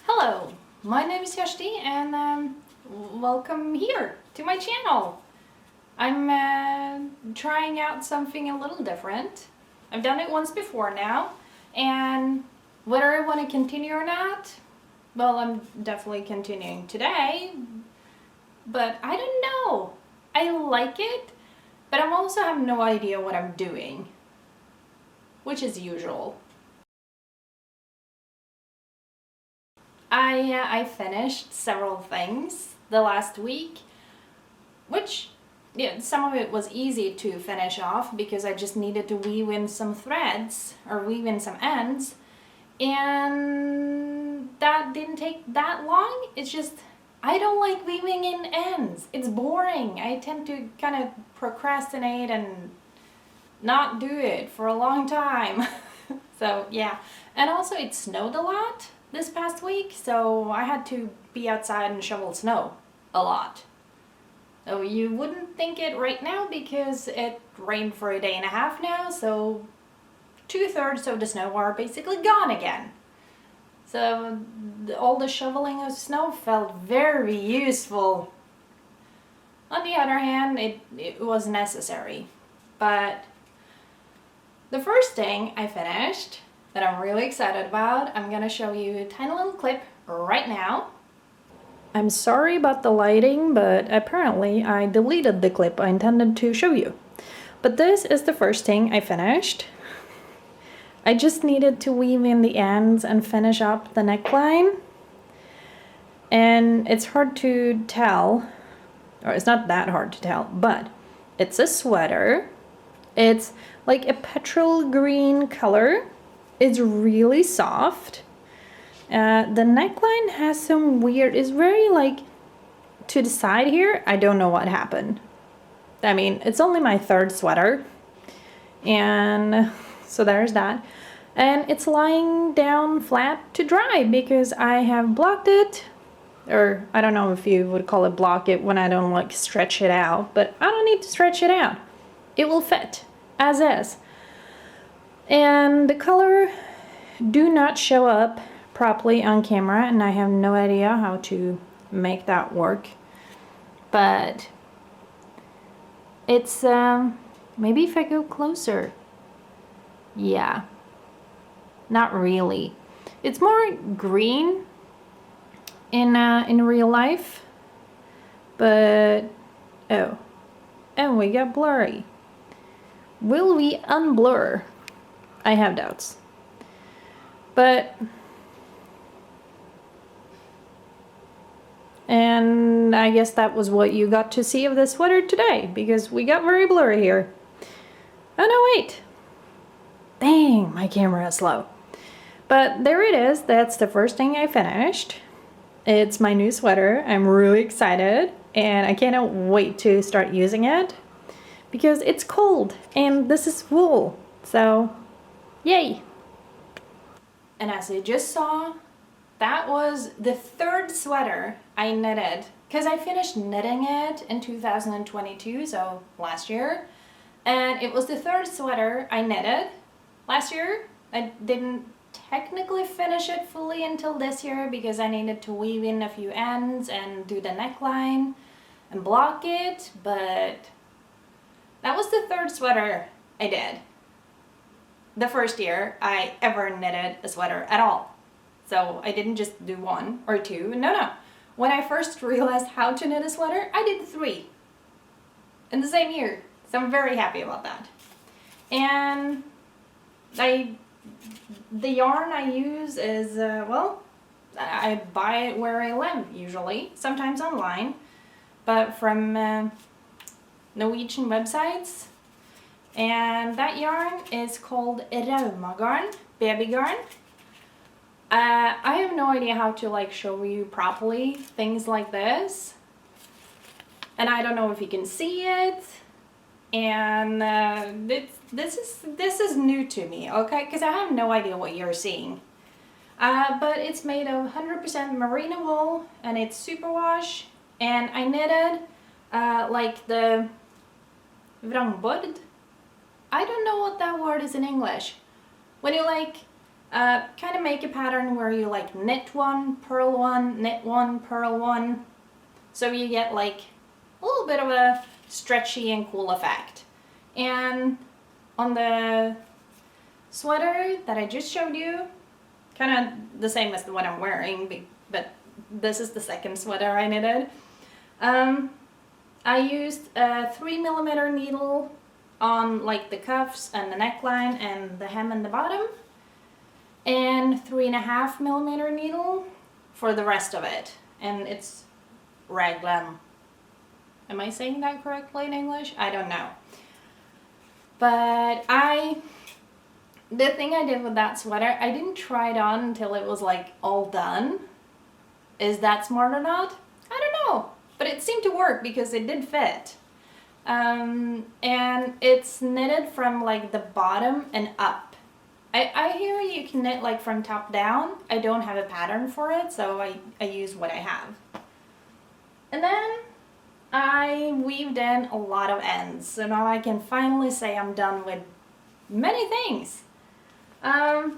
Hello, my name is Kersti and welcome here to my channel. I'm trying out something a little different. I've done it once before now, and whether I want to continue or not, well, I'm definitely continuing today, but I don't know. I like it, but I also have no idea what I'm doing, which is usual. I finished several things the last week, which some of it was easy to finish off because I just needed to weave in some threads or weave in some ends, and that didn't take that long. It's just I don't like weaving in ends. It's boring. I tend to kind of procrastinate and not do it for a long time. So yeah, and also it snowed a lot this past week, so I had to be outside and shovel snow a lot. So you wouldn't think it right now because it rained for a day and a half now, so 2/3 of the snow are basically gone again. So all the shoveling of snow felt very useful. On the other hand, it was necessary. But the first thing I finished that I'm really excited about, I'm gonna show you a tiny little clip right now. I'm sorry about the lighting, but apparently I deleted the clip I intended to show you. But this is the first thing I finished. I just needed to weave in the ends and finish up the neckline. And it's hard to tell, or it's not that hard to tell, but it's a sweater. It's like a petrol green color. It's really soft. The neckline has some weird, it's very like to the side here. I don't know what happened. I mean, it's only my third sweater. And so there's that. And it's lying down flat to dry because I have blocked it. Or I don't know if you would call it block it when I don't like stretch it out, but I don't need to stretch it out. It will fit as is. And the color do not show up properly on camera, and I have no idea how to make that work. But it's maybe if I go closer. Yeah. Not really. It's more green in real life. But oh. And we got blurry. Will we unblur? I have doubts. But and I guess that was what you got to see of the sweater today, because we got very blurry here. Oh no, wait. Dang, my camera is slow. But there it is. That's the first thing I finished. It's my new sweater. I'm really excited and I cannot wait to start using it because it's cold and this is wool. So, yay! And as you just saw, that was the third sweater I knitted, because I finished knitting it in 2022, so last year. And it was the third sweater I knitted last year. I didn't technically finish it fully until this year because I needed to weave in a few ends and do the neckline and block it, but that was the third sweater I did. The first year I ever knitted a sweater at all. So I didn't just do one or two, no. When I first realized how to knit a sweater, I did 3 in the same year. So I'm very happy about that. And the yarn I use is, well, I buy it where I live usually, sometimes online, but from Norwegian websites. And that yarn is called Raumagarn, baby garn. I have no idea how to like show you properly things like this, and I don't know if you can see it. And this is new to me, okay? Because I have no idea what you're seeing. But it's made of 100% merino wool, and it's superwash. And I knitted like the vrangbord. I don't know what that word is in English. When you like kind of make a pattern where you like knit one, purl one, knit one, purl one. So you get like a little bit of a stretchy and cool effect. And on the sweater that I just showed you, kind of the same as the one I'm wearing, but this is the second sweater I knitted. I used a 3mm needle on like the cuffs and the neckline and the hem and the bottom, and 3.5mm needle for the rest of it. And it's raglan. Am I saying that correctly in English? I don't know. But the thing I did with that sweater, I didn't try it on until it was like all done. Is that smart or not? I don't know. But it seemed to work because it did fit. And it's knitted from like the bottom and up. I hear you can knit like from top down. I don't have a pattern for it, so I use what I have. And then I weaved in a lot of ends, so now I can finally say I'm done with many things. 2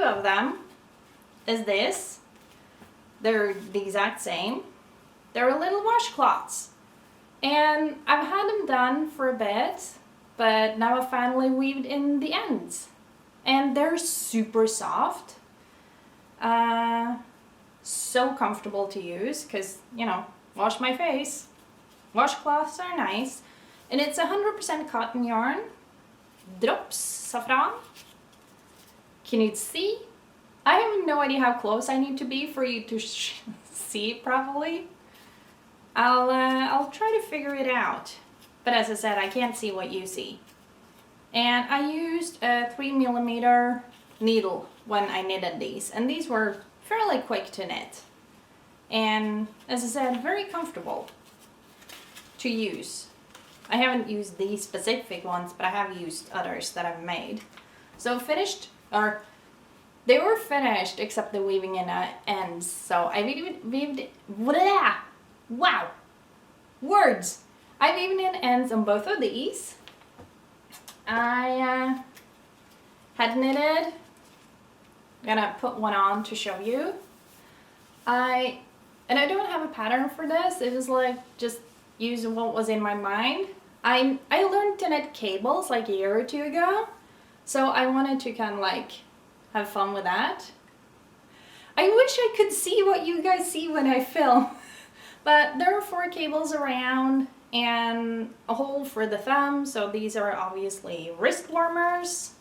of them is this. They're the exact same. They're little washcloths. And I've had them done for a bit, but now I've finally weaved in the ends. And they're super soft. So comfortable to use because, you know, wash my face. Washcloths are nice. And it's 100% cotton yarn. Drops saffron. Can you see? I have no idea how close I need to be for you to see it properly. I'll try to figure it out. But as I said, I can't see what you see. And I used a 3mm needle when I knitted these. And these were fairly quick to knit. And as I said, very comfortable to use. I haven't used these specific ones, but I have used others that I've made. So finished, or they were finished except the weaving in ends. So I weaved blah, wow, words. I weaved in ends on both of these. I had knitted, I'm gonna put one on to show you. And I don't have a pattern for this. It was like just using what was in my mind. I learned to knit cables like a year or 2 ago, so I wanted to kind of like have fun with that. I wish I could see what you guys see when I film, but there are 4 cables around and a hole for the thumb, so these are obviously wrist warmers.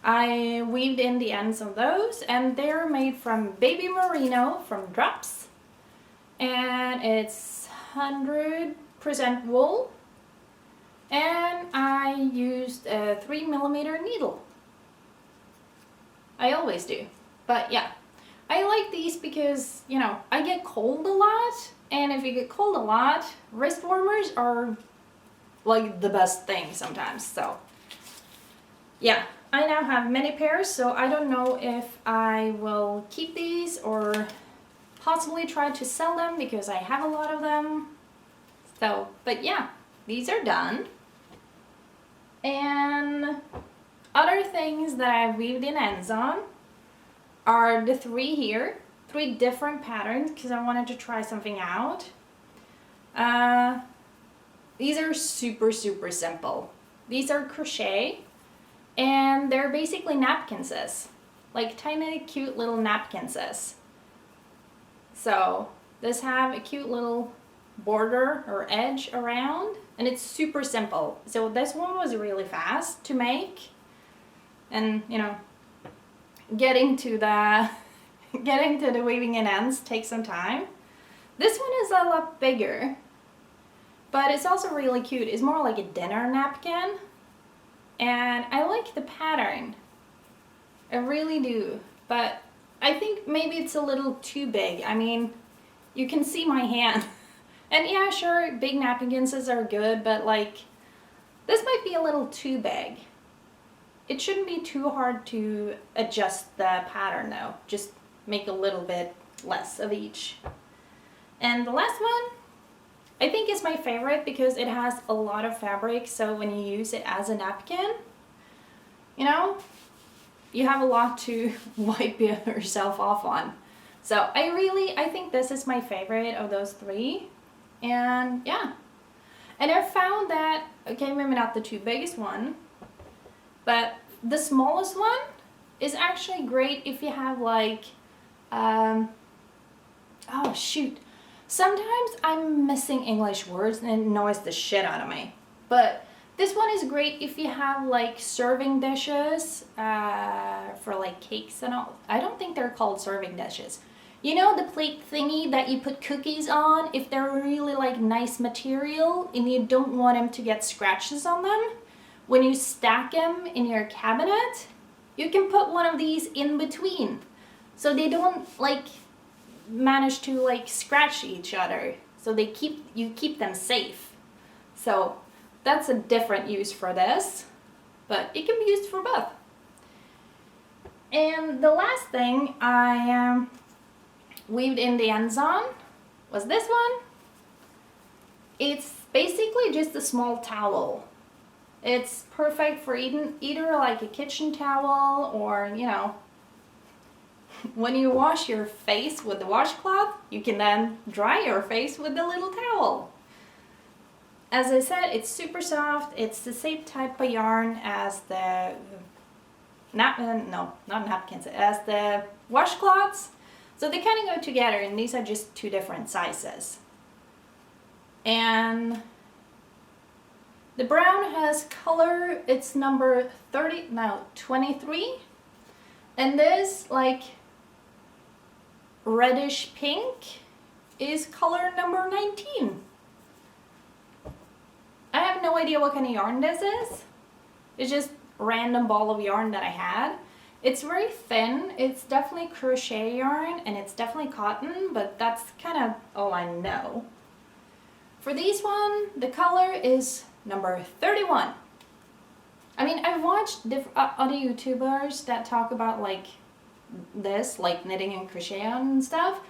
I weaved in the ends of those, and they're made from baby merino from Drops, and it's 100% wool, and I used a 3mm needle. I always do, but yeah, I like these because, you know, I get cold a lot, and if you get cold a lot, wrist warmers are like the best thing sometimes. So yeah, I now have many pairs, so I don't know if I will keep these or possibly try to sell them because I have a lot of them. So, but yeah, these are done. And other things that I weaved in ends on are the 3 here, 3 different patterns because I wanted to try something out. These are super simple. These are crochet, and they're basically napkinses, like tiny cute little napkinses. So this have a cute little border or edge around, and it's super simple. So this one was really fast to make, and you know, getting to the weaving in ends takes some time. This one is a lot bigger, but it's also really cute. It's more like a dinner napkin, and I like the pattern. I really do, but I think maybe it's a little too big. I mean, you can see my hand. And yeah, sure, big napkins are good, but like, this might be a little too big. It shouldn't be too hard to adjust the pattern though. Just make a little bit less of each. And the last one, I think is my favorite because it has a lot of fabric, so when you use it as a napkin, you know, you have a lot to wipe yourself off on. So I think this is my favorite of those three. And yeah. And I found that, okay, maybe not the two biggest one, but the smallest one is actually great if you have like, oh shoot. Sometimes I'm missing English words and it annoys the shit out of me. But this one is great if you have like serving dishes for like cakes and all. I don't think they're called serving dishes. You know the plate thingy that you put cookies on if they're really like nice material and you don't want them to get scratches on them? When you stack them in your cabinet, you can put one of these in between so they don't like manage to like scratch each other. So you keep them safe. So that's a different use for this, but it can be used for both. And the last thing I weaved in the ends on was this one. It's basically just a small towel. It's perfect for either like a kitchen towel or, you know, when you wash your face with the washcloth, you can then dry your face with the little towel. As I said, it's super soft. It's the same type of yarn as the not napkins, as the washcloths. So they kind of go together, and these are just two different sizes. And the brown has color, it's number 23. And this like reddish pink is color number 19. I have no idea what kind of yarn this is. It's just a random ball of yarn that I had. It's very thin. It's definitely crochet yarn and it's definitely cotton, but that's kind of all I know. For these one, the color is number 31. I mean, I've watched other YouTubers that talk about like this, like knitting and crochet and stuff.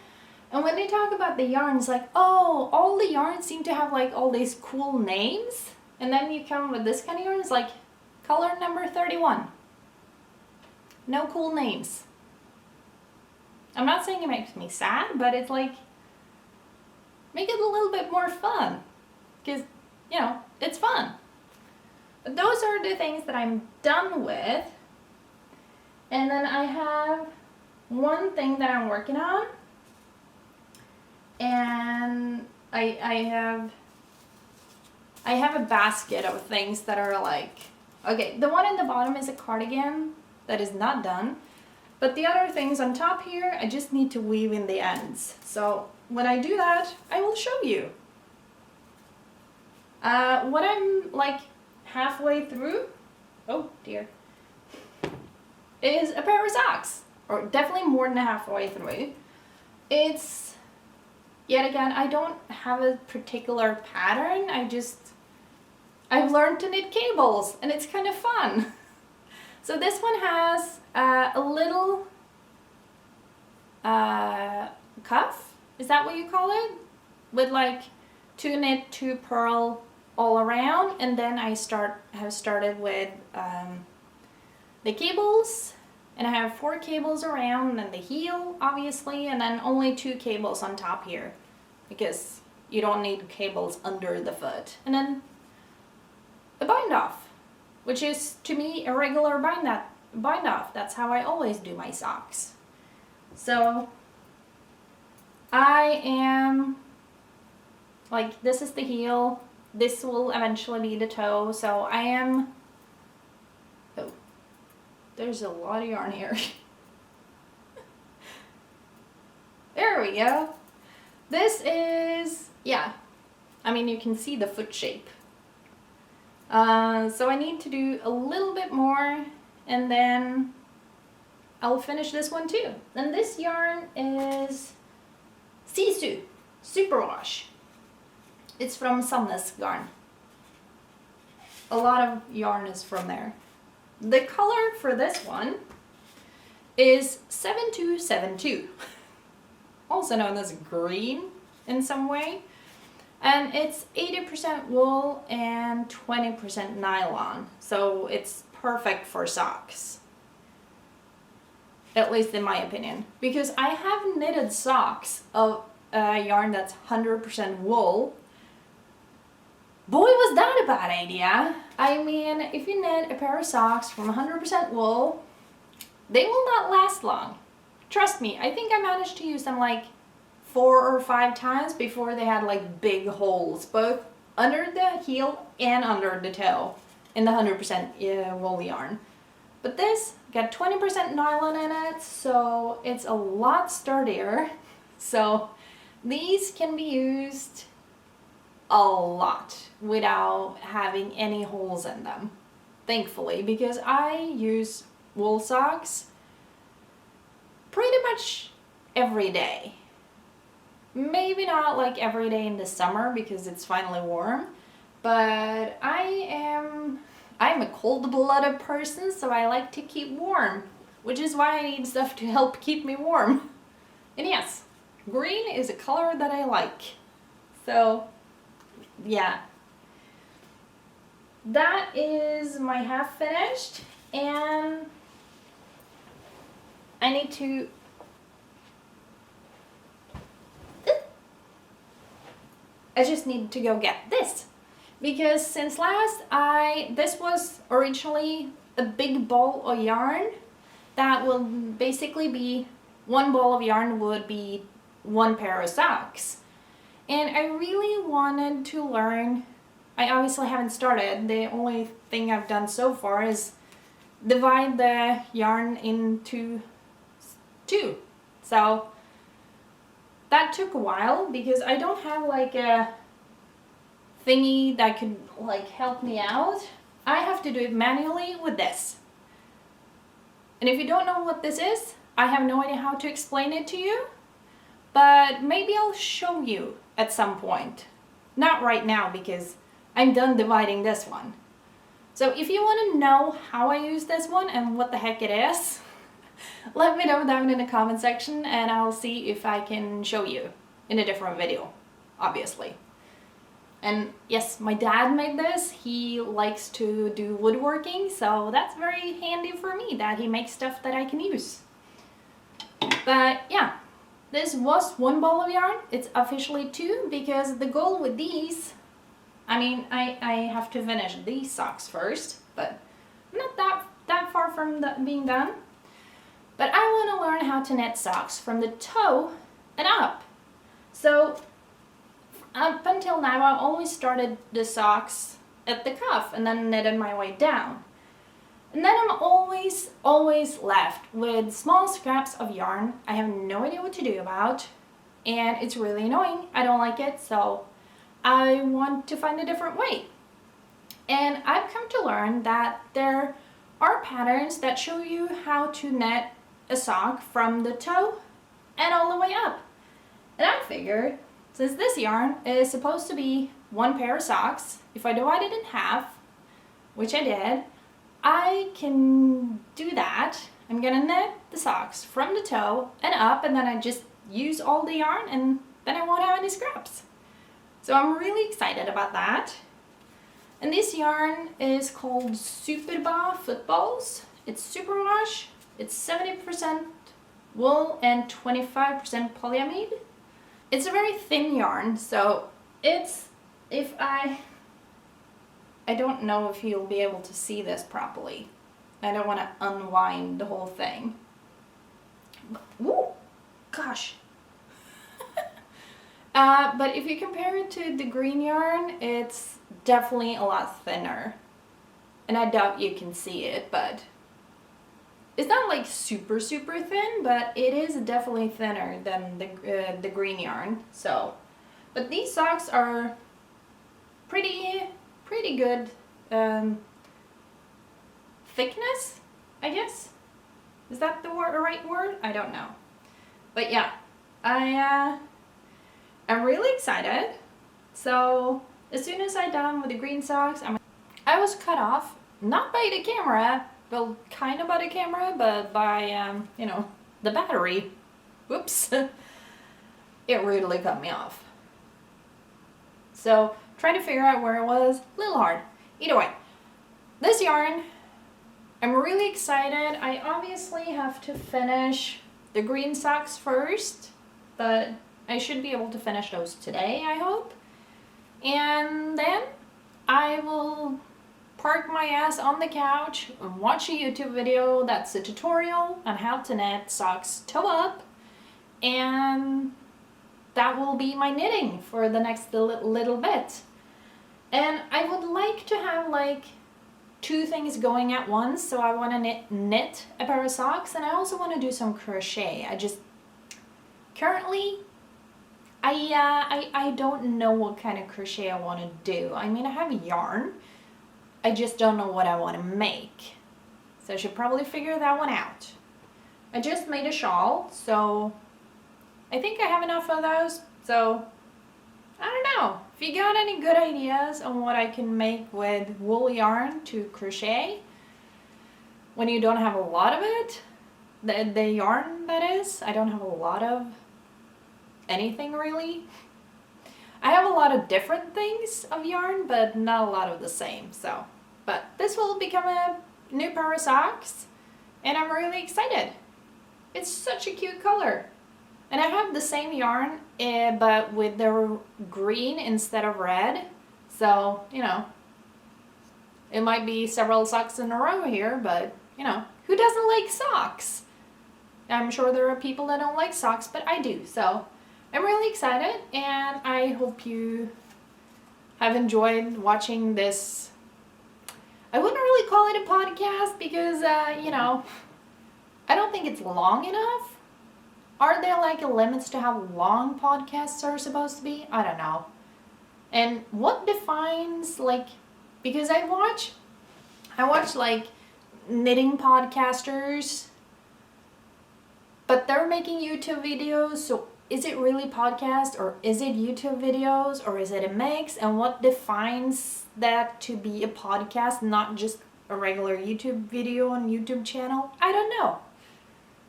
And when they talk about the yarns, like, oh, all the yarns seem to have like all these cool names. And then you come with this kind of yarn, it's like color number 31. No cool names. I'm not saying it makes me sad, but it's like, make it a little bit more fun. Because, you know, it's fun. But those are the things that I'm done with. And then I have one thing that I'm working on. And I have a basket of things that are like, okay, the one in the bottom is a cardigan that is not done. But the other things on top here, I just need to weave in the ends. So when I do that, I will show you. What I'm like halfway through, oh dear, is a pair of socks, or definitely more than halfway through. It's, yet again, I don't have a particular pattern. I've learned to knit cables and it's kind of fun. So this one has a little cuff, is that what you call it? With like 2 knit, 2 purl all around, and then I have started with the cables, and I have 4 cables around, and the heel obviously, and then only 2 cables on top here because you don't need cables under the foot. And then a bind off, which is to me a regular bind off. That's how I always do my socks. So I am like, this is the heel, this will eventually be the toe, so I am, oh, there's a lot of yarn here. There we go. This is, yeah, I mean, you can see the foot shape. So I need to do a little bit more, and then I'll finish this one too. And this yarn is Sisu Superwash. It's from Sandnes Garn. A lot of yarn is from there. The color for this one is 7272, also known as green in some way. And it's 80% wool and 20% nylon, so it's perfect for socks. at least in my opinion, because I have knitted socks of yarn that's 100% wool. Boy, was that a bad idea. I mean, if you knit a pair of socks from 100% wool, they will not last long. Trust me, I think I managed to use them like 4 or 5 times before they had like big holes, both under the heel and under the toe in the 100% wool yarn. But this got 20% nylon in it, so it's a lot sturdier. So these can be used a lot without having any holes in them, thankfully, because I use wool socks pretty much every day. Maybe not like every day in the summer because it's finally warm, but I'm a cold-blooded person, so I like to keep warm, which is why I need stuff to help keep me warm. And yes, green is a color that I like. So yeah, that is my half finished, and I need to just need to go get this, because since last this was originally a big ball of yarn that will basically be one ball of yarn would be one pair of socks. And I really wanted to learn. I obviously haven't started. The only thing I've done so far is divide the yarn into 2. So that took a while because I don't have like a thingy that could like help me out. I have to do it manually with this. And if you don't know what this is, I have no idea how to explain it to you, but maybe I'll show you at some point. Not right now because I'm done dividing this one. So if you want to know how I use this one and what the heck it is, let me know down in the comment section and I'll see if I can show you in a different video, obviously. And yes, my dad made this. He likes to do woodworking, so that's very handy for me that he makes stuff that I can use. But yeah, this was one ball of yarn. It's officially 2 because the goal with these, I mean, I have to finish these socks first, but I'm not that far from being done. But I want to learn how to knit socks from the toe and up. So up until now, I've always started the socks at the cuff and then knitted my way down. And then I'm always left with small scraps of yarn I have no idea what to do about, and it's really annoying. I don't like it, so I want to find a different way. And I've come to learn that there are patterns that show you how to knit a sock from the toe and all the way up. And I figured, since this yarn is supposed to be one pair of socks, if I divide it in half, which I did, I can do that. I'm gonna knit the socks from the toe and up, and then I just use all the yarn and then I won't have any scraps. So I'm really excited about that. And this yarn is called Superba Footballs. It's superwash. It's 70% wool and 25% polyamide. It's a very thin yarn, so it's, I don't know if you'll be able to see this properly. I don't want to unwind the whole thing. Woo! Gosh. But if you compare it to the green yarn, it's definitely a lot thinner. And I doubt you can see it, but it's not like super thin, but it is definitely thinner than the green yarn. So, but these socks are pretty good thickness, I guess. Is that the right word? I don't know. But yeah, I'm really excited. So as soon as I'm done with the green socks, I was cut off, not by the camera, well, kind of by the camera, but by, you know, the battery. Whoops. It really cut me off. So trying to figure out where it was, a little hard. Either way, this yarn, I'm really excited. I obviously have to finish the green socks first, but I should be able to finish those today, I hope. And then I will park my ass on the couch and watch a YouTube video that's a tutorial on how to knit socks toe up, and that will be my knitting for the next little bit. And I would like to have like 2 things going at once. So I want to knit a pair of socks, and I also want to do some crochet. I just currently I don't know what kind of crochet I want to do. I mean, I have yarn. I just don't know what I want to make. So I should probably figure that one out. I just made a shawl, so I think I have enough of those. So I don't know. If you got any good ideas on what I can make with wool yarn to crochet when you don't have a lot of it, the yarn that is, I don't have a lot of anything really. I have a lot of different things of yarn, but not a lot of the same. So, but this will become a new pair of socks, and I'm really excited. It's such a cute color. And I have the same yarn, but with the green instead of red. So, you know, it might be several socks in a row here, but, you know, who doesn't like socks? I'm sure there are people that don't like socks, but I do. So I'm really excited, and I hope you have enjoyed watching this. I wouldn't really call it a podcast because, you know, I don't think it's long enough. Are there like limits to how long podcasts are supposed to be? I don't know. And what defines like, because I watch like knitting podcasters, but they're making YouTube videos, so is it really podcast, or is it YouTube videos, or is it a mix? And what defines that to be a podcast, not just a regular YouTube video on YouTube channel? I don't know.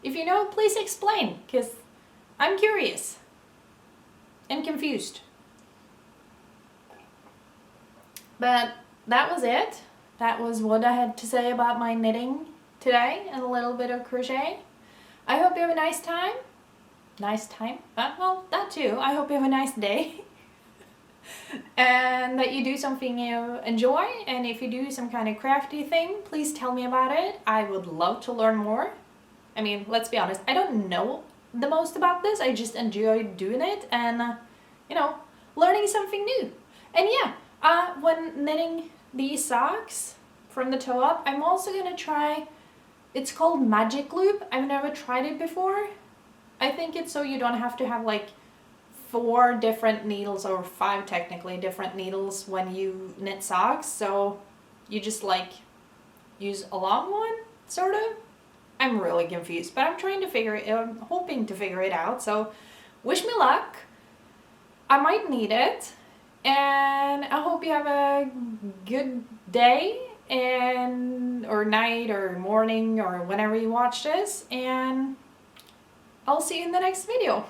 If you know, please explain, because I'm curious and confused. But that was it. That was what I had to say about my knitting today and a little bit of crochet. I hope you have a nice time. Nice time? Well, that too. I hope you have a nice day. And that you do something you enjoy. And if you do some kind of crafty thing, please tell me about it. I would love to learn more. I mean, let's be honest, I don't know the most about this. I just enjoy doing it and, you know, learning something new. And yeah, when knitting these socks from the toe up, I'm also going to try, it's called magic loop. I've never tried it before. I think it's so you don't have to have like 4 different needles, or 5 technically different needles when you knit socks. So you just like use a long one, sort of. I'm really confused, but I'm hoping to figure it out. So wish me luck. I might need it. And I hope you have a good day or night or morning or whenever you watch this. And I'll see you in the next video.